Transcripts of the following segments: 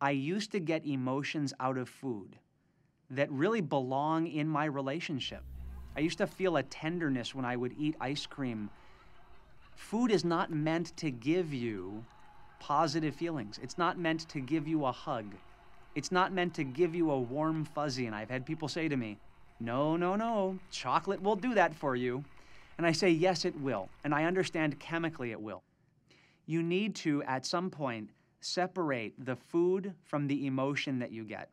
I used to get emotions out of food that really belong in my relationship. I used to feel a tenderness when I would eat ice cream. Food is not meant to give you positive feelings. It's not meant to give you a hug. It's not meant to give you a warm fuzzy. And I've had people say to me, no, no, no, chocolate will do that for you. And I say, yes, it will. And I understand chemically it will. You need to, at some point, separate the food from the emotion that you get.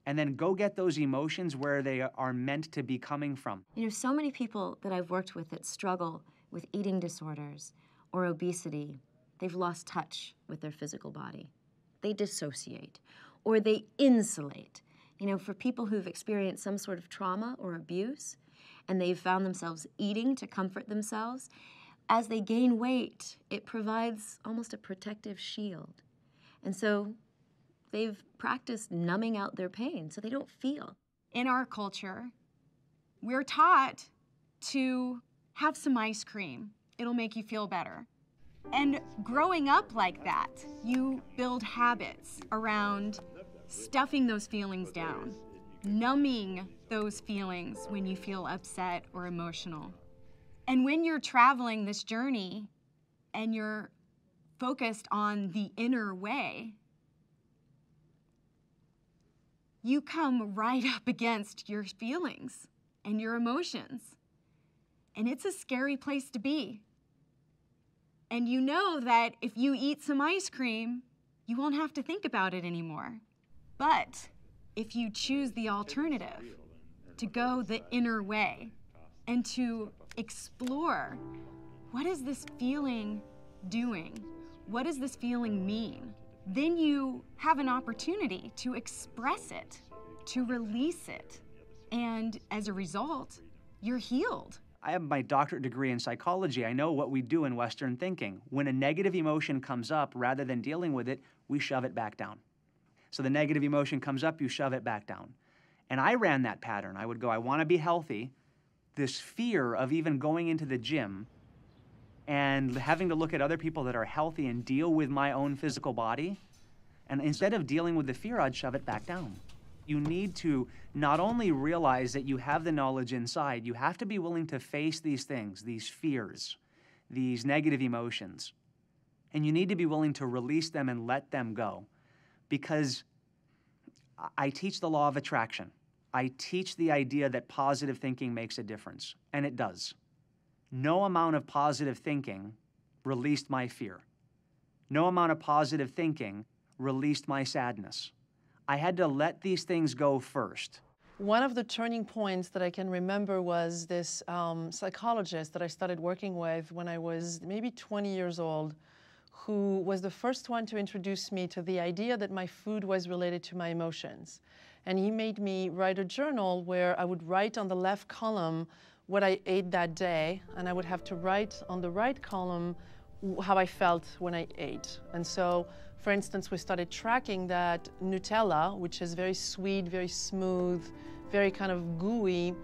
And then go get those emotions where they are meant to be coming from. You know, so many people that I've worked with that struggle with eating disorders or obesity, they've lost touch with their physical body. They dissociate or they insulate. You know, for people who've experienced some sort of trauma or abuse and they've found themselves eating to comfort themselves, as they gain weight, it provides almost a protective shield. And so they've practiced numbing out their pain so they don't feel. In our culture, we're taught to have some ice cream. It'll make you feel better. And growing up like that, you build habits around stuffing those feelings down, numbing those feelings when you feel upset or emotional. And when you're traveling this journey and you're focused on the inner way, you come right up against your feelings and your emotions. And it's a scary place to be. And you know that if you eat some ice cream, you won't have to think about it anymore. But if you choose the alternative, to go the inner way and to explore, what is this feeling doing? What does this feeling mean? Then you have an opportunity to express it, to release it. And as a result, you're healed. I have my doctorate degree in psychology. I know what we do in Western thinking. When a negative emotion comes up, rather than dealing with it, we shove it back down. So the negative emotion comes up, you shove it back down. And I ran that pattern. I would go, I want to be healthy. This fear of even going into the gym and having to look at other people that are healthy and deal with my own physical body. And instead of dealing with the fear, I'd shove it back down. You need to not only realize that you have the knowledge inside, you have to be willing to face these things, these fears, these negative emotions. And you need to be willing to release them and let them go. Because I teach the law of attraction. I teach the idea that positive thinking makes a difference, and it does. No amount of positive thinking released my fear. No amount of positive thinking released my sadness. I had to let these things go first. One of the turning points that I can remember was this psychologist that I started working with when I was maybe 20 years old, who was the first one to introduce me to the idea that my food was related to my emotions. And he made me write a journal where I would write on the left column what I ate that day, and I would have to write on the right column how I felt when I ate. And so, for instance, we started tracking that Nutella, which is very sweet, very smooth, very kind of gooey,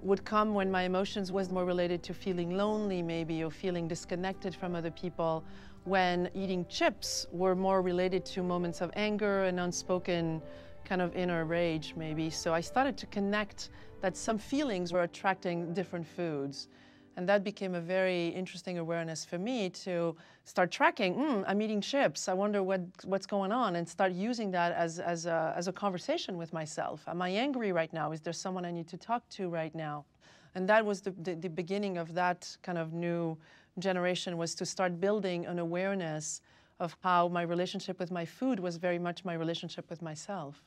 would come when my emotions was more related to feeling lonely maybe, or feeling disconnected from other people, when eating chips were more related to moments of anger and unspoken kind of inner rage maybe. So I started to connect that some feelings were attracting different foods. And that became a very interesting awareness for me to start tracking, I'm eating chips, I wonder what's going on, and start using that as a conversation with myself. Am I angry right now? Is there someone I need to talk to right now? And that was the beginning of that kind of new generation, was to start building an awareness of how my relationship with my food was very much my relationship with myself.